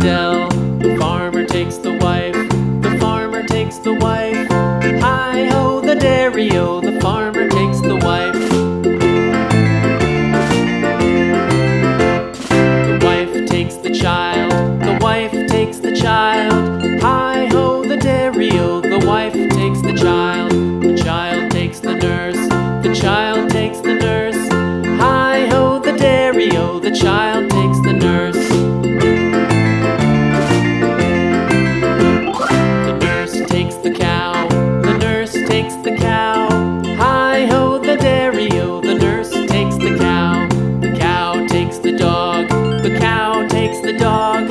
dell. The farmer takes the wife, the farmer takes the wife. Hi-ho, the dairy-o, the farmer takes the wife. The wife takes the child, the wife takes the child. Hi-ho, the dairy-o, the wife takes the child. The child takes the nurse, the child takes the nurse. Hi-ho, the dairy-o, the child takes the nurse. The nurse takes the cow, the nurse takes the cow. Hi-ho, the dairy-o, the nurse takes the cow. The cow takes the dog, the cow takes the dog.